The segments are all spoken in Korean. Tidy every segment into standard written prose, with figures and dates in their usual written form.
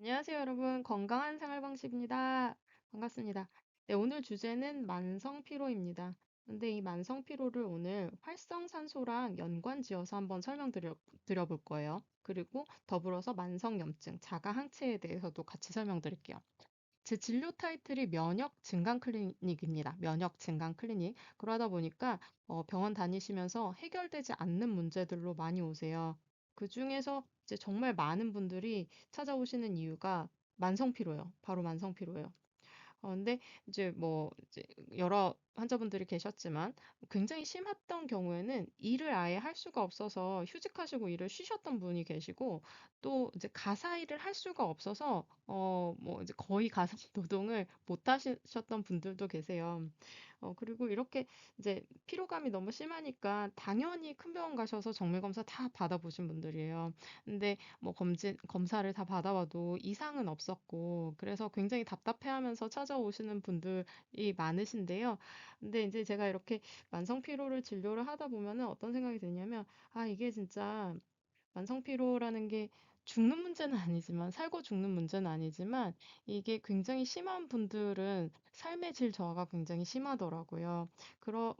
안녕하세요, 여러분. 건강한 생활 방식입니다. 반갑습니다. 네, 오늘 주제는 만성 피로입니다. 근데 이 만성 피로를 오늘 활성산소랑 연관지어서 한번 드려볼 거예요. 그리고 더불어서 만성 염증, 자가 항체에 대해서도 같이 설명드릴게요. 제 진료 타이틀이 면역 증강 클리닉입니다. 면역 증강 클리닉. 그러다 보니까 병원 다니시면서 해결되지 않는 문제들로 많이 오세요. 그중에서 이제 정말 많은 분들이 찾아오시는 이유가 만성 피로예요. 바로 만성 피로예요. 근데 이제 뭐 이제 여러 환자분들이 계셨지만 굉장히 심했던 경우에는 일을 아예 할 수가 없어서 휴직하시고 일을 쉬셨던 분이 계시고 또 이제 가사 일을 할 수가 없어서 뭐 이제 거의 가사 노동을 못 하셨던 분들도 계세요. 그리고 이렇게 이제 피로감이 너무 심하니까 당연히 큰 병원 가셔서 정밀 검사 다 받아보신 분들이에요. 근데 뭐 검사를 다 받아봐도 이상은 없었고, 그래서 굉장히 답답해하면서 찾아오시는 분들이 많으신데요. 근데 이제 제가 이렇게 만성 피로를 진료를 하다 보면은 어떤 생각이 드냐면, 아, 이게 진짜 만성 피로라는 게 죽는 문제는 아니지만, 살고 죽는 문제는 아니지만, 이게 굉장히 심한 분들은 삶의 질 저하가 굉장히 심하더라고요.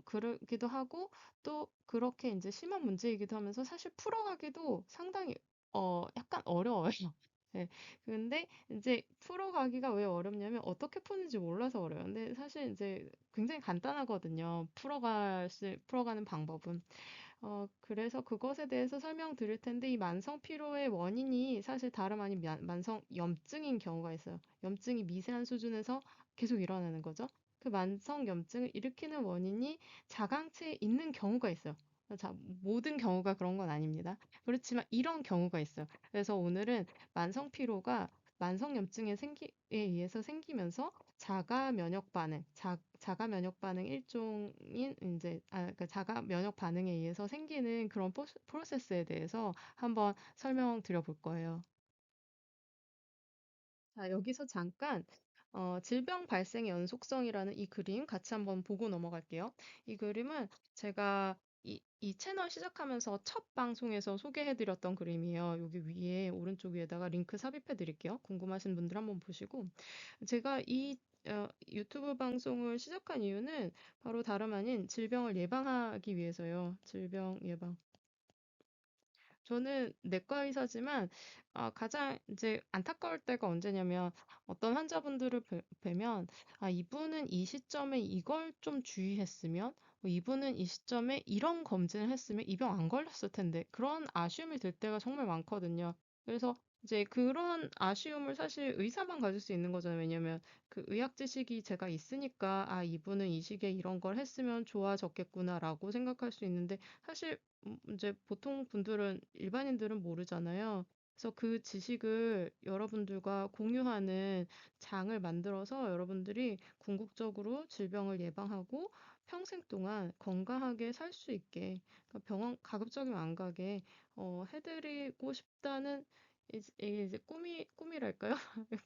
그러기도 하고, 또 그렇게 이제 심한 문제이기도 하면서 사실 풀어가기도 상당히, 약간 어려워요. 네. 근데 이제 풀어가기가 왜 어렵냐면 어떻게 푸는지 몰라서 어려워요. 근데 사실 이제 굉장히 간단하거든요. 풀어가는 방법은. 그래서 그것에 대해서 설명드릴 텐데 이 만성 피로의 원인이 사실 다름 아닌 만성 염증인 경우가 있어요. 염증이 미세한 수준에서 계속 일어나는 거죠. 그 만성 염증을 일으키는 원인이 자강체에 있는 경우가 있어요. 자, 모든 경우가 그런 건 아닙니다. 그렇지만 이런 경우가 있어요. 그래서 오늘은 만성 피로가 만성 염증에 의해서 생기면서 자가 면역 반응, 자가 면역 반응 일종인 이제 그러니까 자가 면역 반응에 의해서 생기는 그런 프로세스에 대해서 한번 설명드려 볼 거예요. 자, 여기서 잠깐 질병 발생의 연속성이라는 이 그림 같이 한번 보고 넘어갈게요. 이 그림은 제가 이 채널 시작하면서 첫 방송에서 소개해드렸던 그림이에요. 여기 위에 오른쪽 위에다가 링크 삽입해 드릴게요. 궁금하신 분들 한번 보시고 제가 이 유튜브 방송을 시작한 이유는 바로 다름 아닌 질병을 예방하기 위해서요. 질병 예방. 저는 내과 의사지만 가장 이제 안타까울 때가 언제냐면 어떤 환자분들을 뵈면 이분은 이 시점에 이걸 좀 주의했으면 이분은 이 시점에 이런 검진을 했으면 이 병 안 걸렸을 텐데 그런 아쉬움이 들 때가 정말 많거든요. 그래서 이제 그런 아쉬움을 사실 의사만 가질 수 있는 거잖아요. 왜냐면 그 의학 지식이 제가 있으니까 이분은 이 시기에 이런 걸 했으면 좋아졌겠구나라고 생각할 수 있는데 사실 이제 보통 분들은 일반인들은 모르잖아요. 그래서 그 지식을 여러분들과 공유하는 장을 만들어서 여러분들이 궁극적으로 질병을 예방하고 평생 동안 건강하게 살 수 있게 그러니까 병원 가급적이면 안 가게 해드리고 싶다는 이게 이제 꿈이랄까요?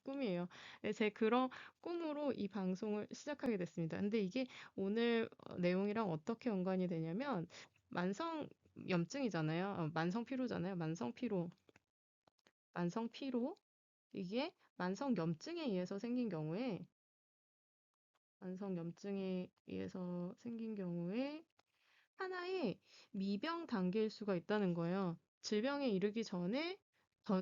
꿈이에요. 네, 제 그런 꿈으로 이 방송을 시작하게 됐습니다. 근데 이게 오늘 내용이랑 어떻게 연관이 되냐면 만성 염증이잖아요. 만성 피로잖아요. 만성 피로. 이게 만성 염증에 의해서 생긴 경우에, 만성 염증에 의해서 생긴 경우에 하나의 미병 단계일 수가 있다는 거예요. 질병에 이르기 전에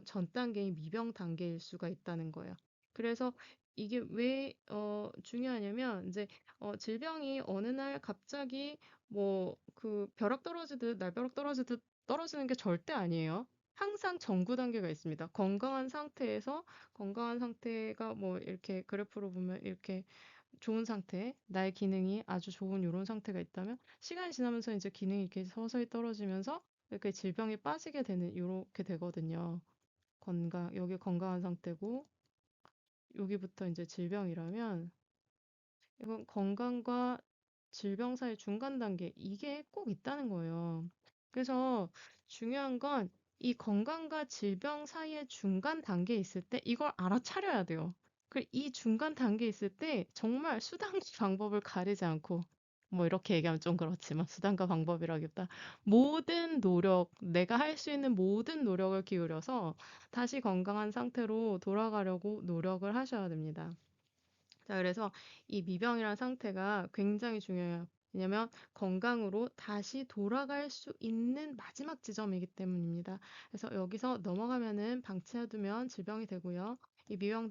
전 단계인 미병 단계일 수가 있다는 거예요. 그래서 이게 왜 중요하냐면 이제 질병이 어느 날 갑자기 뭐 그 벼락 떨어지듯 날벼락 떨어지듯 떨어지는 게 절대 아니에요. 항상 전구 단계가 있습니다. 건강한 상태가 뭐 이렇게 그래프로 보면 이렇게 좋은 상태, 나의 기능이 아주 좋은 이런 상태가 있다면 시간이 지나면서 이제 기능이 이렇게 서서히 떨어지면서 이렇게 질병에 빠지게 되는 이렇게 되거든요. 여기 건강한 상태고 여기부터 이제 질병이라면 이건 건강과 질병 사이 중간 단계 이게 꼭 있다는 거예요. 그래서 중요한 건 이 건강과 질병 사이의 중간 단계에 있을 때 이걸 알아차려야 돼요. 이 중간 단계에 있을 때 정말 수단과 방법을 가리지 않고 뭐 이렇게 얘기하면 좀 그렇지만 수단과 방법이라기보다 모든 노력, 내가 할 수 있는 모든 노력을 기울여서 다시 건강한 상태로 돌아가려고 노력을 하셔야 됩니다. 자, 그래서 이 미병이라는 상태가 굉장히 중요해요. 왜냐면 건강으로 다시 돌아갈 수 있는 마지막 지점이기 때문입니다. 그래서 여기서 넘어가면은 방치해두면 질병이 되고요. 이 미병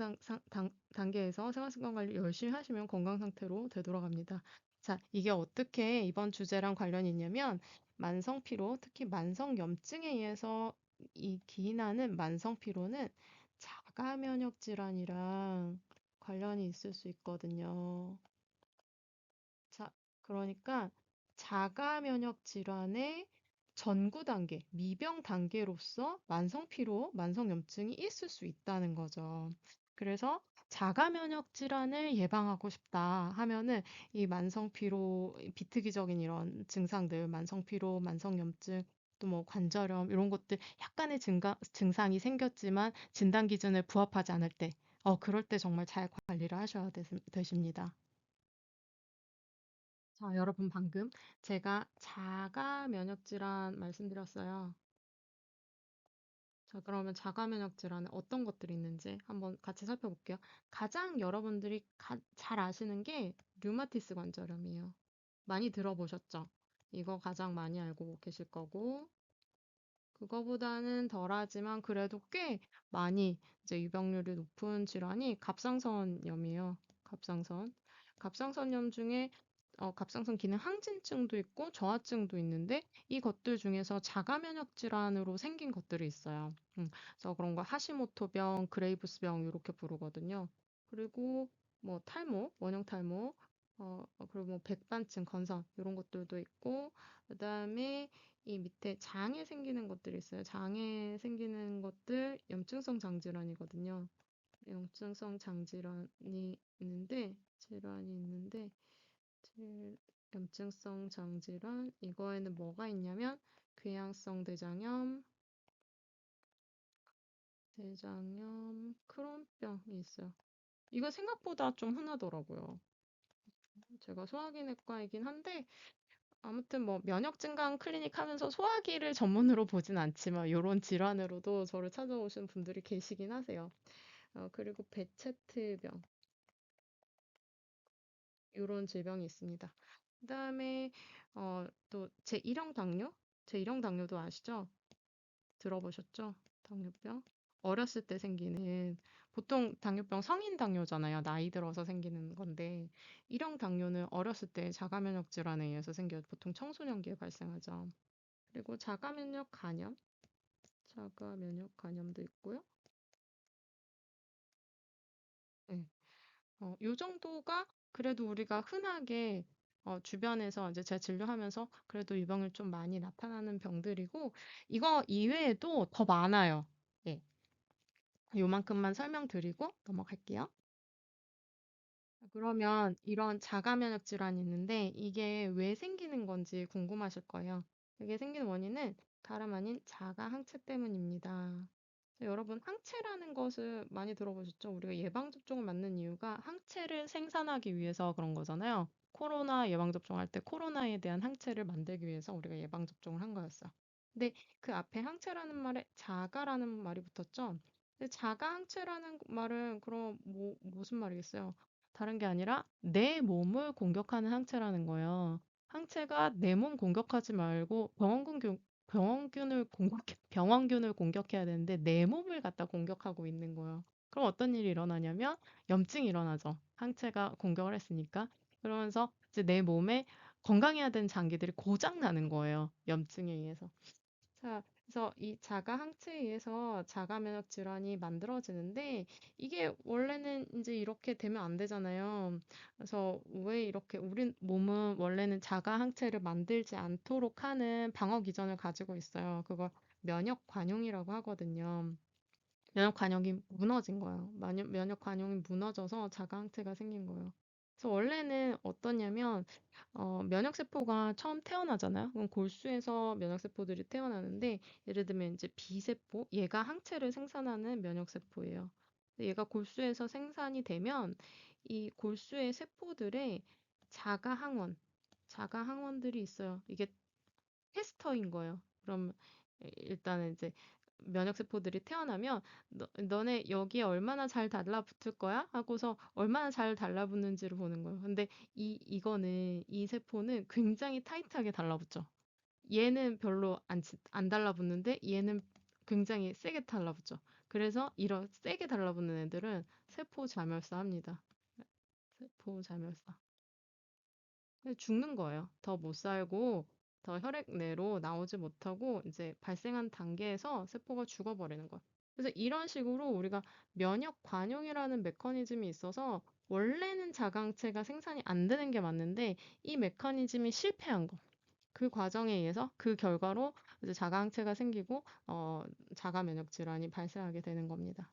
단계에서 생활습관 관리 열심히 하시면 건강 상태로 되돌아갑니다. 자, 이게 어떻게 이번 주제랑 관련이 있냐면 만성 피로, 특히 만성 염증에 의해서 이 기인하는 만성 피로는 자가 면역 질환이랑 관련이 있을 수 있거든요. 자, 그러니까 자가 면역 질환의 전구 단계, 미병 단계로서 만성 피로, 만성 염증이 있을 수 있다는 거죠. 그래서 자가 면역 질환을 예방하고 싶다 하면은 이 만성 피로, 비특이적인 이런 증상들, 만성 피로, 만성 염증, 또 뭐 관절염 이런 것들 약간의 증상이 생겼지만 진단 기준에 부합하지 않을 때, 그럴 때 정말 잘 관리를 하셔야 되십니다. 자, 여러분 방금 제가 자가 면역 질환 말씀드렸어요. 자, 그러면 자가 면역 질환에 어떤 것들이 있는지 한번 같이 살펴볼게요. 가장 여러분들이 잘 아시는 게 류마티스 관절염이에요. 많이 들어보셨죠? 이거 가장 많이 알고 계실 거고, 그거보다는 덜하지만 그래도 꽤 많이 이제 유병률이 높은 질환이 갑상선염이에요. 갑상선. 갑상선염 중에 갑상선 기능 항진증도 있고 저하증도 있는데 이것들 중에서 자가 면역 질환으로 생긴 것들이 있어요. 그래서 그런 거 하시모토병, 그레이브스병 이렇게 부르거든요. 그리고 뭐 탈모, 원형 탈모, 그리고 뭐 백반증, 건선 이런 것들도 있고 그다음에 이 밑에 장에 생기는 것들이 있어요. 장에 생기는 것들 염증성 장질환이거든요. 염증성 장질환이 질환이 있는데 질- 염증성 장질환 이거에는 뭐가 있냐면 궤양성 대장염, 크론병이 있어요. 이거 생각보다 좀 흔하더라고요. 제가 소화기내과이긴 한데 아무튼 뭐 면역 증강 클리닉 하면서 소화기를 전문으로 보진 않지만 이런 질환으로도 저를 찾아오신 분들이 계시긴 하세요. 그리고 베체트병 이런 질병이 있습니다. 그다음에 또 제1형 당뇨? 제1형 당뇨도 아시죠? 들어보셨죠? 당뇨병. 어렸을 때 생기는 보통 당뇨병 성인 당뇨잖아요. 나이 들어서 생기는 건데 1형 당뇨는 어렸을 때 자가 면역 질환에 의해서 생겨요. 보통 청소년기에 발생하죠. 그리고 자가 면역 간염도 있고요. 네. 요 정도가 그래도 우리가 흔하게 주변에서 이제 제가 진료하면서 그래도 유병을 좀 많이 나타나는 병들이고 이거 이외에도 더 많아요. 예. 요만큼만 설명드리고 넘어갈게요. 그러면 이런 자가 면역 질환이 있는데 이게 왜 생기는 건지 궁금하실 거예요. 이게 생기는 원인은 다름 아닌 자가 항체 때문입니다. 여러분, 항체라는 것을 많이 들어보셨죠? 우리가 예방접종을 맞는 이유가 항체를 생산하기 위해서 그런 거잖아요. 코로나 예방접종할 때 코로나에 대한 항체를 만들기 위해서 우리가 예방접종을 한 거였어요. 근데 그 앞에 항체라는 말에 자가라는 말이 붙었죠? 근데 자가 항체라는 말은 그럼 무슨 말이겠어요? 다른 게 아니라 내 몸을 공격하는 항체라는 거예요. 항체가 내 몸 공격하지 말고 병원균을 공격해야 되는데 내 몸을 갖다 공격하고 있는 거예요. 그럼 어떤 일이 일어나냐면 염증이 일어나죠. 항체가 공격을 했으니까. 그러면서 이제 내 몸에 건강해야 되는 장기들이 고장 나는 거예요. 염증에 의해서. 자, 그래서 이 자가 항체에 의해서 자가 면역 질환이 만들어지는데 이게 원래는 이제 이렇게 되면 안 되잖아요. 그래서 왜 이렇게 우리 몸은 원래는 자가 항체를 만들지 않도록 하는 방어 기전을 가지고 있어요. 그걸 면역 관용이라고 하거든요. 면역 관용이 무너진 거예요. 면역 관용이 무너져서 자가 항체가 생긴 거예요. 그래서 원래는 어떠냐면 면역세포가 처음 태어나잖아요. 그럼 골수에서 면역세포들이 태어나는데, 예를 들면 이제 B세포, 얘가 항체를 생산하는 면역세포예요. 근데 얘가 골수에서 생산이 되면 이 골수의 세포들의 자가 항원, 자가 항원들이 있어요. 이게 테스터인 거예요. 그럼 일단은 이제 면역 세포들이 태어나면 너네 여기에 얼마나 잘 달라붙을 거야? 하고서 얼마나 잘 달라붙는지를 보는 거예요. 근데 이거는 이 세포는 굉장히 타이트하게 달라붙죠. 얘는 별로 안 달라붙는데 얘는 굉장히 세게 달라붙죠. 그래서 이런 세게 달라붙는 애들은 세포 자멸사합니다. 세포 자멸사. 그래서 죽는 거예요. 더 못 살고 더 혈액 내로 나오지 못하고 이제 발생한 단계에서 세포가 죽어버리는 거예요. 그래서 이런 식으로 우리가 면역 관용이라는 메커니즘이 있어서 원래는 자가항체가 생산이 안 되는 게 맞는데 이 메커니즘이 실패한 거. 그 과정에 의해서 그 결과로 이제 자가항체가 생기고 자가 면역 질환이 발생하게 되는 겁니다.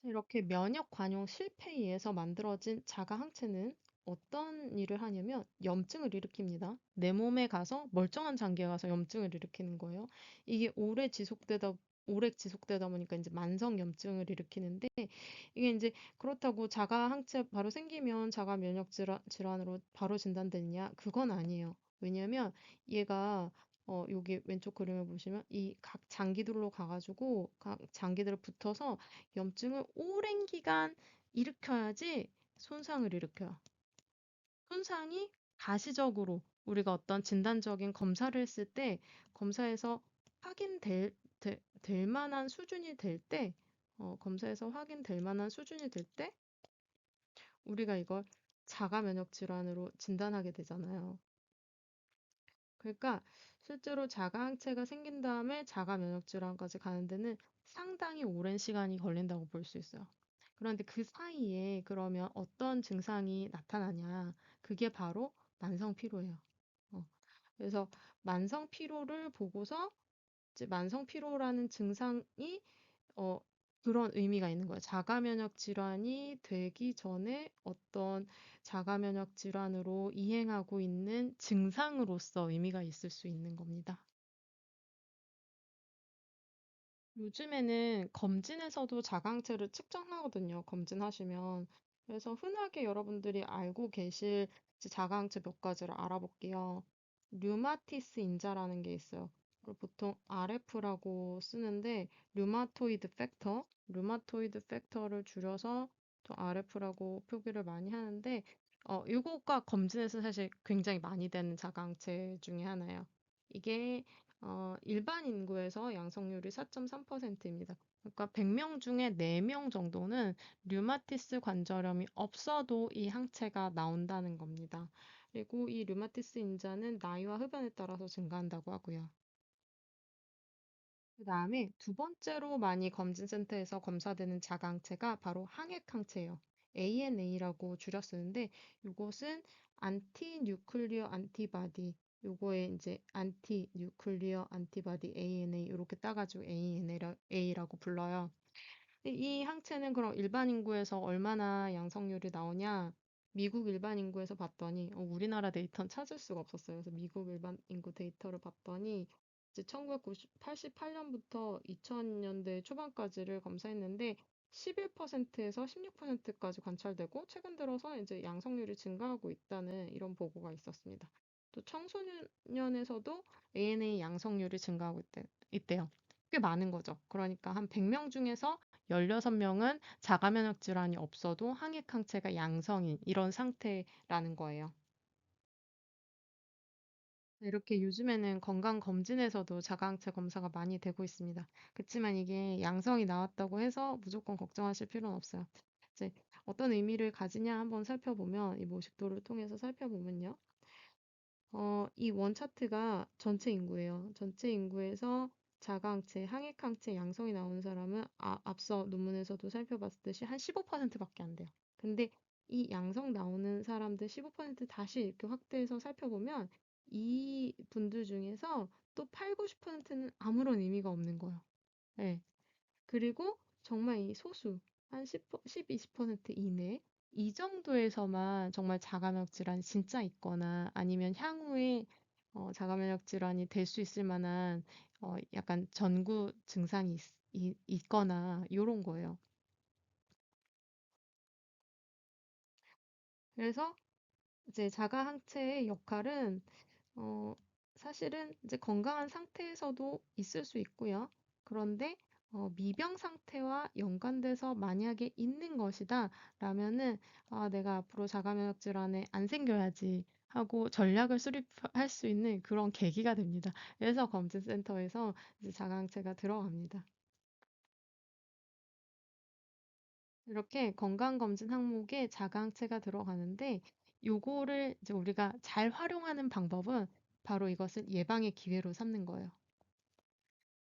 이렇게 면역 관용 실패에 의해서 만들어진 자가 항체는 어떤 일을 하냐면 염증을 일으킵니다. 내 몸에 가서 멀쩡한 장기에 가서 염증을 일으키는 거예요. 이게 오래 지속되다 보니까 이제 만성 염증을 일으키는데 이게 이제 그렇다고 자가 항체 바로 생기면 자가 면역 질환으로 바로 진단되느냐? 그건 아니에요. 왜냐면 얘가 여기 왼쪽 그림을 보시면 이 각 장기들로 가가지고 각 장기들을 붙어서 염증을 오랜 기간 일으켜야지 손상을 일으켜요. 손상이 가시적으로 우리가 어떤 진단적인 검사를 했을 때 검사에서 확인될 될 만한 수준이 될 때, 검사에서 확인될 만한 수준이 될 때 우리가 이걸 자가 면역 질환으로 진단하게 되잖아요. 그러니까 실제로 자가 항체가 생긴 다음에 자가 면역 질환까지 가는 데는 상당히 오랜 시간이 걸린다고 볼 수 있어요. 그런데 그 사이에 그러면 어떤 증상이 나타나냐? 그게 바로 만성 피로예요. 어, 그래서 만성 피로를 보고서 이제 만성 피로라는 증상이 어, 그런 의미가 있는 거예요. 자가 면역 질환이 되기 전에 어떤 자가 면역 질환으로 이행하고 있는 증상으로서 의미가 있을 수 있는 겁니다. 요즘에는 검진에서도 자강체를 측정하거든요. 검진하시면. 그래서 흔하게 여러분들이 알고 계실 이제 자가항체 몇 가지를 알아볼게요. 류마티스 인자라는 게 있어요. 그걸 보통 RF라고 쓰는데 류마토이드 팩터를 줄여서 또 RF라고 표기를 많이 하는데 이거가 검진에서 사실 굉장히 많이 되는 자가항체 중에 하나예요. 이게 일반 인구에서 양성률이 4.3%입니다. 그러니까 100명 중에 4명 정도는 류마티스 관절염이 없어도 이 항체가 나온다는 겁니다. 그리고 이 류마티스 인자는 나이와 흡연에 따라서 증가한다고 하고요. 그다음에 두 번째로 많이 검진센터에서 검사되는 자가항체가 바로 항액항체예요. ANA라고 줄여 쓰는데 이것은 안티 뉴클리어 안티바디 요거에 이제 안티 뉴클리어 안티바디 ANA 이렇게 따가지고 ANA라고 불러요. 근데 이 항체는 그럼 일반 인구에서 얼마나 양성률이 나오냐? 미국 일반 인구에서 봤더니 우리나라 데이터는 찾을 수가 없었어요. 그래서 미국 일반 인구 데이터를 봤더니 이제 1988년부터 2000년대 초반까지를 검사했는데 11%에서 16%까지 관찰되고 최근 들어서 이제 양성률이 증가하고 있다는 이런 보고가 있었습니다. 또 청소년에서도 ANA 양성률이 증가하고 있대요. 꽤 많은 거죠. 그러니까 한 100명 중에서 16명은 자가 면역 질환이 없어도 항액 항체가 양성인 이런 상태라는 거예요. 이렇게 요즘에는 건강검진에서도 자가항체 검사가 많이 되고 있습니다. 그렇지만 이게 양성이 나왔다고 해서 무조건 걱정하실 필요는 없어요. 이제 어떤 의미를 가지냐 한번 살펴보면 이 모식도를 통해서 살펴보면요. 이 원 차트가 전체 인구예요. 전체 인구에서 자가항체, 항액항체 양성이 나오는 사람은 앞서 논문에서도 살펴봤듯이 한 15%밖에 안 돼요. 근데 이 양성 나오는 사람들 15% 다시 이렇게 확대해서 살펴보면 이 분들 중에서 또 8, 90%는 아무런 의미가 없는 거예요. 네. 그리고 정말 이 소수 한 10, 20% 이내 이 정도에서만 정말 자가면역 질환이 진짜 있거나 아니면 향후에 자가면역 질환이 될 수 있을 만한 약간 전구 증상이 있거나 요런 거예요. 그래서 이제 자가 항체의 역할은 어, 사실은 이제 건강한 상태에서도 있을 수 있고요. 그런데 미병 상태와 연관돼서 만약에 있는 것이다 라면은 아, 내가 앞으로 자가 면역 질환에 안 생겨야지 하고 전략을 수립할 수 있는 그런 계기가 됩니다. 그래서 검진센터에서 이제 자가항체가 들어갑니다. 이렇게 건강검진 항목에 자가항체가 들어가는데 요거를 이제 우리가 잘 활용하는 방법은 바로 이것을 예방의 기회로 삼는 거예요.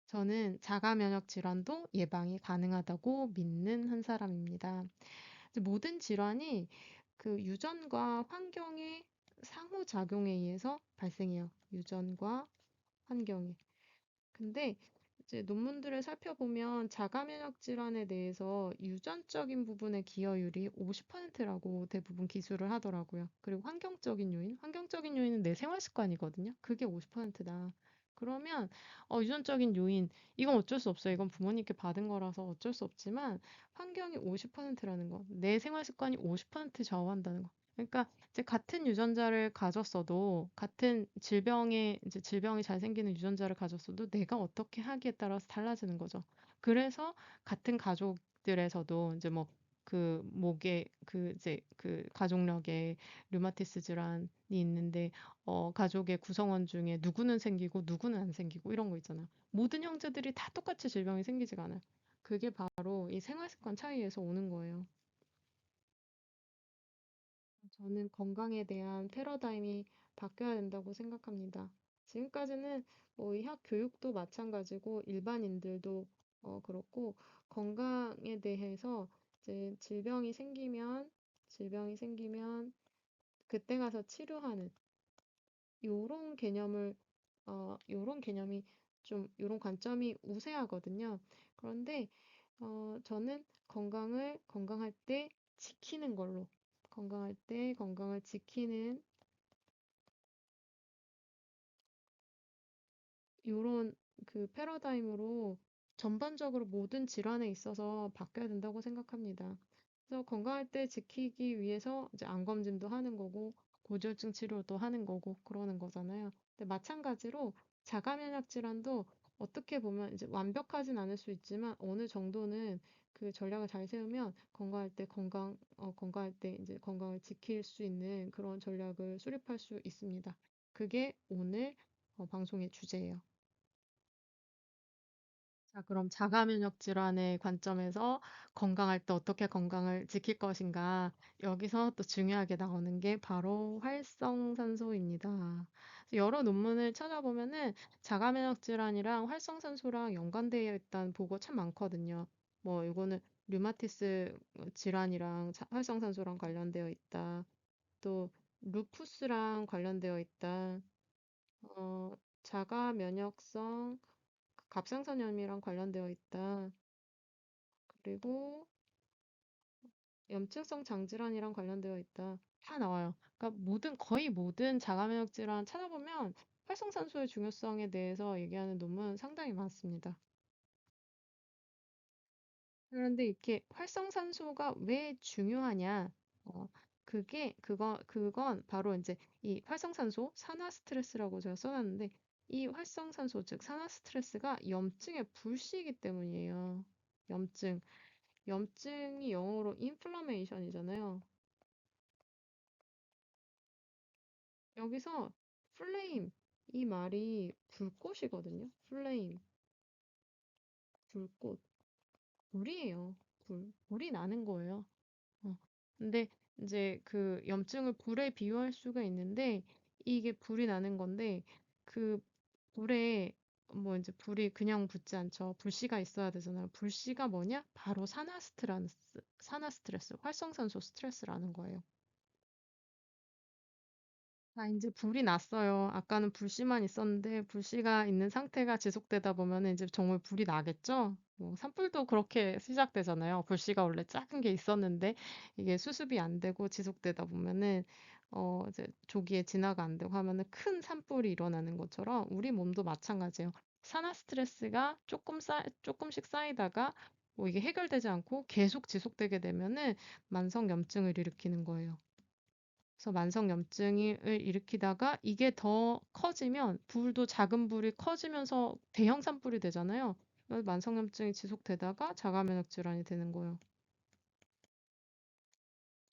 저는 자가 면역 질환도 예방이 가능하다고 믿는 한 사람입니다. 이제 모든 질환이 그 유전과 환경의 상호작용에 의해서 발생해요. 유전과 환경에. 근데 이제 논문들을 살펴보면 자가 면역 질환에 대해서 유전적인 부분의 기여율이 50%라고 대부분 기술을 하더라고요. 그리고 환경적인 요인은 내 생활 습관이거든요. 그게 50%다. 그러면 유전적인 요인 이건 어쩔 수 없어요. 이건 부모님께 받은 거라서 어쩔 수 없지만 환경이 50%라는 거, 내 생활 습관이 50% 좌우한다는 거. 그러니까 이제 같은 유전자를 가졌어도 같은 질병에 이제 질병이 잘 생기는 유전자를 가졌어도 내가 어떻게 하기에 따라서 달라지는 거죠. 그래서 같은 가족들에서도 이제 뭐 그 목에 그 이제 그 가족력에 류마티스 질환이 있는데 가족의 구성원 중에 누구는 생기고 누구는 안 생기고 이런 거 있잖아요. 모든 형제들이 다 똑같이 질병이 생기지가 않아요. 그게 바로 이 생활 습관 차이에서 오는 거예요. 저는 건강에 대한 패러다임이 바뀌어야 된다고 생각합니다. 지금까지는 뭐 의학 교육도 마찬가지고 일반인들도 그렇고 건강에 대해서 이제 질병이 생기면 그때 가서 치료하는 요런 개념을 요런 개념이 좀 요런 관점이 우세하거든요. 그런데 저는 건강할 때 지키는 걸로 건강할 때 건강을 지키는 요런 그 패러다임으로 전반적으로 모든 질환에 있어서 바뀌어야 된다고 생각합니다. 그래서 건강할 때 지키기 위해서 이제 암 검진도 하는 거고 고지혈증 치료도 하는 거고 그러는 거잖아요. 근데 마찬가지로 자가 면역 질환도 어떻게 보면 이제 완벽하진 않을 수 있지만 어느 정도는 그 전략을 잘 세우면 건강할 때 이제 건강을 지킬 수 있는 그런 전략을 수립할 수 있습니다. 그게 오늘 방송의 주제예요. 자, 그럼 자가 면역 질환의 관점에서 건강할 때 어떻게 건강을 지킬 것인가? 여기서 또 중요하게 나오는 게 바로 활성산소입니다. 여러 논문을 찾아보면은 자가 면역 질환이랑 활성산소랑 연관되어 있다는 보고 참 많거든요. 뭐 이거는 류마티스 질환이랑 활성산소랑 관련되어 있다. 또 루푸스랑 관련되어 있다. 어, 자가 면역성 갑상선염이랑 관련되어 있다. 그리고 염증성 장질환이랑 관련되어 있다. 다 나와요. 그러니까 거의 모든 자가면역 질환 찾아보면 활성산소의 중요성에 대해서 얘기하는 논문 상당히 많습니다. 그런데 이렇게 활성산소가 왜 중요하냐? 어, 그건 바로 이제 이 활성산소, 산화 스트레스라고 제가 써놨는데, 이 활성산소, 즉 산화 스트레스가 염증의 불씨이기 때문이에요. 염증. 염증이 영어로 인플라메이션이잖아요. 여기서 플레임, 이 말이 불꽃이거든요. 플레임, 불꽃. 불이에요. 불이 나는 거예요. 어. 근데 이제 그 염증을 불에 비유할 수가 있는데 이게 불이 나는 건데 그 불에 뭐 이제 불이 그냥 붙지 않죠. 불씨가 있어야 되잖아요. 불씨가 뭐냐? 바로 산화 스트레스, 활성산소 스트레스라는 거예요. 아, 이제 불이 났어요. 아까는 불씨만 있었는데 불씨가 있는 상태가 지속되다 보면 이제 정말 불이 나겠죠? 뭐 산불도 그렇게 시작되잖아요. 불씨가 원래 작은 게 있었는데 이게 수습이 안 되고 지속되다 보면은 이제 조기에 진화가 안 되고 하면은 큰 산불이 일어나는 것처럼 우리 몸도 마찬가지예요. 산화 스트레스가 조금씩 쌓이다가 뭐 이게 해결되지 않고 계속 지속되게 되면은 만성 염증을 일으키는 거예요. 그래서 만성염증을 일으키다가 이게 더 커지면 불도 작은 불이 커지면서 대형 산불이 되잖아요. 그래서 만성염증이 지속되다가 자가면역 질환이 되는 거예요.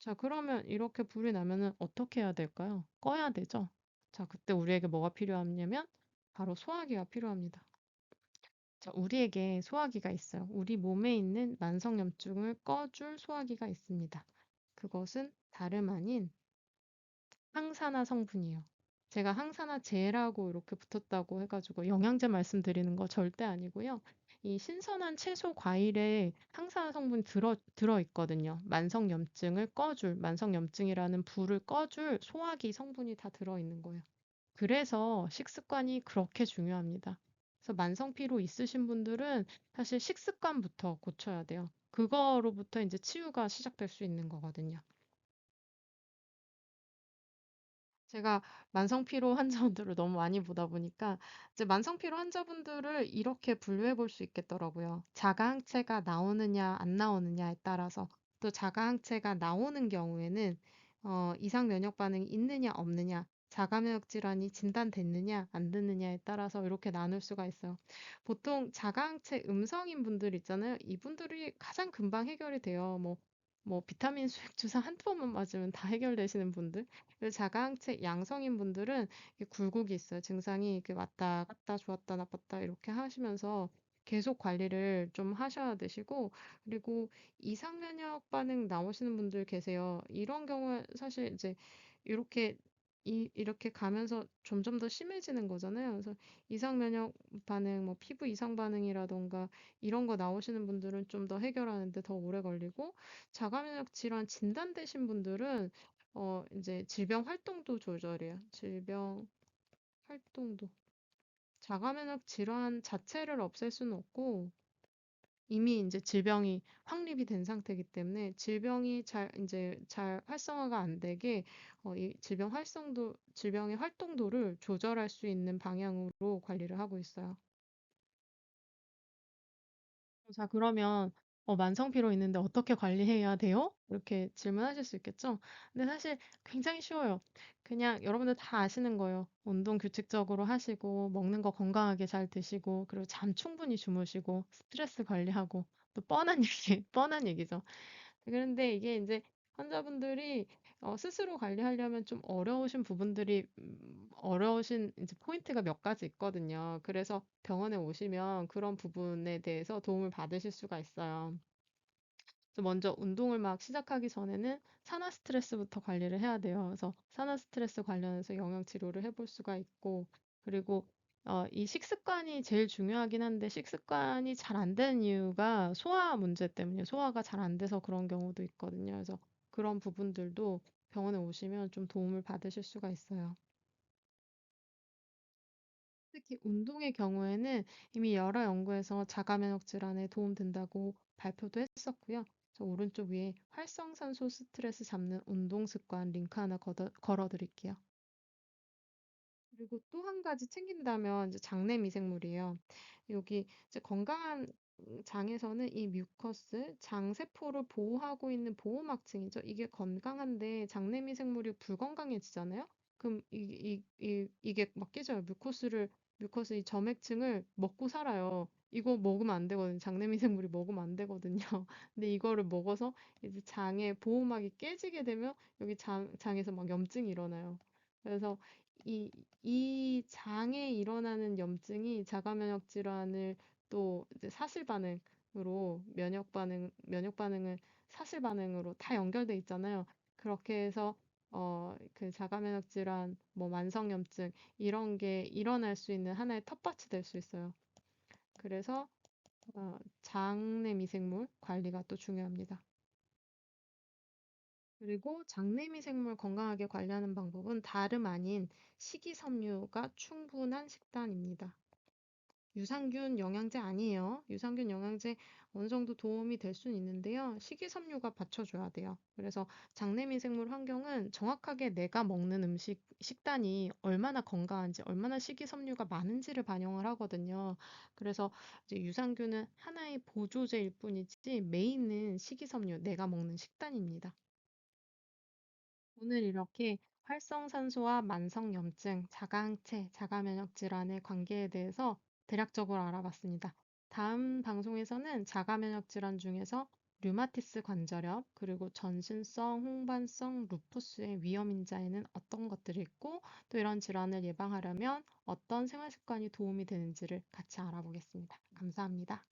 자, 그러면 이렇게 불이 나면은 어떻게 해야 될까요? 꺼야 되죠. 자, 그때 우리에게 뭐가 필요하냐면 바로 소화기가 필요합니다. 자, 우리에게 소화기가 있어요. 우리 몸에 있는 만성염증을 꺼줄 소화기가 있습니다. 그것은 다름 아닌 항산화 성분이에요. 제가 항산화 젤하고 이렇게 붙었다고 해가지고 영양제 말씀드리는 거 절대 아니고요. 이 신선한 채소 과일에 항산화 성분이 들어 있거든요. 만성염증을 꺼줄, 만성염증이라는 불을 꺼줄 소화기 성분이 다 들어 있는 거예요. 그래서 식습관이 그렇게 중요합니다. 그래서 만성 피로 있으신 분들은 사실 식습관부터 고쳐야 돼요. 그거로부터 이제 치유가 시작될 수 있는 거거든요. 제가 만성 피로 환자분들을 너무 많이 보다 보니까 이제 만성 피로 환자분들을 이렇게 분류해 볼 수 있겠더라고요. 자가 항체가 나오느냐 안 나오느냐에 따라서 또 자가 항체가 나오는 경우에는 이상 면역 반응이 있느냐 없느냐, 자가 면역 질환이 진단됐느냐 안 됐느냐에 따라서 이렇게 나눌 수가 있어요. 보통 자가 항체 음성인 분들 있잖아요. 이분들이 가장 금방 해결이 돼요. 뭐 비타민 수액 주사 한두 번만 맞으면 다 해결되시는 분들. 그리고 자가항체 양성인 분들은 이게 굴곡이 있어요. 증상이 이렇게 왔다 갔다 좋았다 나빴다 이렇게 하시면서 계속 관리를 좀 하셔야 되시고, 그리고 이상 면역 반응 나오시는 분들 계세요. 이런 경우에 사실 이제 이렇게 이렇게 가면서 점점 더 심해지는 거잖아요. 그래서 이상 면역 반응, 뭐 피부 이상 반응이라던가 이런 거 나오시는 분들은 좀 더 해결하는데 더 오래 걸리고, 자가 면역 질환 진단되신 분들은 이제 질병 활동도 조절해요. 질병 활동도. 자가 면역 질환 자체를 없앨 수는 없고, 이미 이제 질병이 확립이 된 상태이기 때문에 질병이 이제 잘 활성화가 안 되게 이 질병의 활동도를 조절할 수 있는 방향으로 관리를 하고 있어요. 자, 그러면 만성 피로 있는데 어떻게 관리해야 돼요? 이렇게 질문하실 수 있겠죠? 근데 사실 굉장히 쉬워요. 그냥 여러분들 다 아시는 거예요. 운동 규칙적으로 하시고, 먹는 거 건강하게 잘 드시고, 그리고 잠 충분히 주무시고, 스트레스 관리하고, 또 뻔한 얘기, 뻔한 얘기죠. 그런데 이게 이제 환자분들이 스스로 관리하려면 좀 어려우신 부분들이 어려우신 이제 포인트가 몇 가지 있거든요. 그래서 병원에 오시면 그런 부분에 대해서 도움을 받으실 수가 있어요. 그래서 먼저 운동을 막 시작하기 전에는 산화 스트레스부터 관리를 해야 돼요. 그래서 산화 스트레스 관련해서 영양 치료를 해볼 수가 있고, 그리고 이 식습관이 제일 중요하긴 한데 식습관이 잘 안 되는 이유가 소화 문제 때문이에요. 소화가 잘 안 돼서 그런 경우도 있거든요. 그래서 그런 부분들도 병원에 오시면 좀 도움을 받으실 수가 있어요. 특히 운동의 경우에는 이미 여러 연구에서 자가 면역 질환에 도움된다고 발표도 했었고요. 저 오른쪽 위에 활성산소 스트레스 잡는 운동 습관 링크 하나 걸어 드릴게요. 그리고 또 한 가지 챙긴다면 이제 장내 미생물이에요. 여기 이제 건강한 장에서는 이 뮤커스, 장 세포를 보호하고 있는 보호막층이죠. 이게 건강한데 장내 미생물이 불건강해지잖아요. 그럼 이게 막 깨져요. 뮤커스 이 점액층을 먹고 살아요. 이거 먹으면 안 되거든요. 장내 미생물이 먹으면 안 되거든요. 근데 이거를 먹어서 이제 장의 보호막이 깨지게 되면 여기 장에서 막 염증이 일어나요. 그래서 이 이 장에 일어나는 염증이 자가 면역 질환을 또 이제 사실 반응으로 면역 반응은 사실 반응으로 다 연결돼 있잖아요. 그렇게 해서 그 자가 면역 질환, 뭐 만성 염증 이런 게 일어날 수 있는 하나의 텃밭이 될 수 있어요. 그래서 장내 미생물 관리가 또 중요합니다. 그리고 장내미생물 건강하게 관리하는 방법은 다름 아닌 식이섬유가 충분한 식단입니다. 유산균 영양제 아니에요. 유산균 영양제 어느 정도 도움이 될 수는 있는데요. 식이섬유가 받쳐줘야 돼요. 그래서 장내미생물 환경은 정확하게 내가 먹는 식단이 얼마나 건강한지, 얼마나 식이섬유가 많은지를 반영을 하거든요. 그래서 이제 유산균은 하나의 보조제일 뿐이지 메인은 식이섬유, 내가 먹는 식단입니다. 오늘 이렇게 활성산소와 만성염증, 자가항체, 자가면역 질환의 관계에 대해서 대략적으로 알아봤습니다. 다음 방송에서는 자가면역 질환 중에서 류마티스 관절염, 그리고 전신성 홍반성 루푸스의 위험 인자에는 어떤 것들이 있고, 또 이런 질환을 예방하려면 어떤 생활 습관이 도움이 되는지를 같이 알아보겠습니다. 감사합니다.